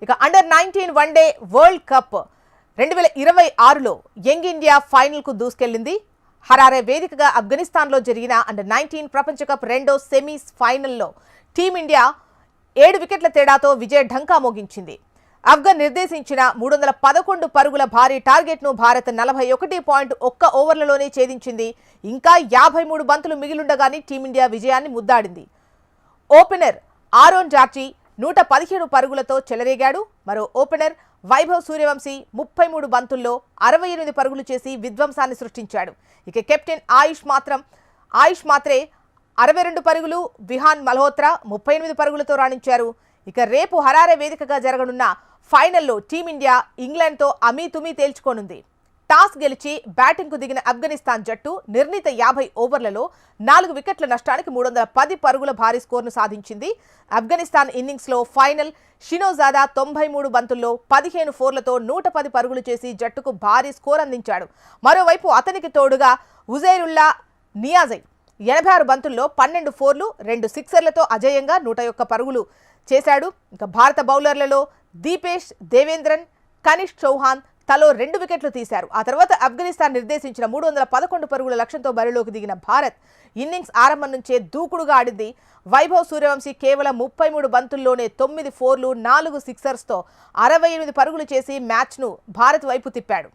ఇక under nineteen one day world cup 2026లో young India ఫైనల్కు దూసుకెళ్లింది. హరారే వేదికగా ఆఫ్ఘనిస్తాన్లో జరిగిన అండర్-19 ప్రపంచ కప్ రెండో సెమీస్ ఫైనల్లో టీమిండియా 7 వికెట్ల తేడాతో విజయ ఢంకా మోగించింది. ఆఫ్ఘన్ నిర్దేశించిన 311 పరుగుల భారీ టార్గెట్ను భారత్ 41.1 ఓవర్లలోనే ఛేదించింది. ఇంకా 53 బంతులు మిగిలుండగానే టీమిండియా విజయాన్ని ముద్దాడింది. ఓపెనర్ ఆరోన్ జార్జీ 117 పరుగులతో చెలరేగాడు. మరో ఓపెనర్ వైభవ్ సూర్యవంశీ 33 బంతుల్లో 68 పరుగులు చేసి విధ్వంసాన్ని సృష్టించాడు. ఇక కెప్టెన్ ఆయుష్ మాత్రే 62 పరుగులు, విహాన్ మల్హోత్రా 38 పరుగులతో రాణించారు. ఇక రేపు హరారే వేదికగా జరగనున్న ఫైనల్లో టీమిండియా ఇంగ్లాండ్తో అమీతుమీ తేల్చుకోనుంది. టాస్ గెలిచి బ్యాటింగ్కు దిగిన ఆఫ్ఘనిస్తాన్ జట్టు నిర్ణీత 50 ఓవర్లలో 4 వికెట్ల నష్టానికి 310 పరుగుల భారీ స్కోర్ను సాధించింది. ఆఫ్ఘనిస్తాన్ ఇన్నింగ్స్లో ఫైనల్ షినోజాదా 93 బంతుల్లో 15 ఫోర్లతో 110 పరుగులు చేసి జట్టుకు భారీ స్కోర్ అందించాడు. మరోవైపు అతనికి తోడుగా ఉజైరుల్లా నియాజై 86 బంతుల్లో 12 ఫోర్లు 2 సిక్సర్లతో అజేయంగా 101 పరుగులు చేశాడు. ఇక భారత బౌలర్లలో దీపేష్ దేవేంద్రన్, కనిష్ చౌహాన్ తలో 2 వికెట్లు తీశారు. ఆ తర్వాత ఆఫ్ఘనిస్తాన్ నిర్దేశించిన 311 పరుగుల లక్ష్యంతో బరిలోకి దిగిన భారత్ ఇన్నింగ్స్ ఆరంభం నుంచే దూకుడుగా ఆడింది. వైభవ్ సూర్యవంశీ కేవలం 33 బంతుల్లోనే 9 ఫోర్లు 4 సిక్సర్స్తో 68 పరుగులు చేసి మ్యాచ్ను భారత్ వైపు తిప్పాడు.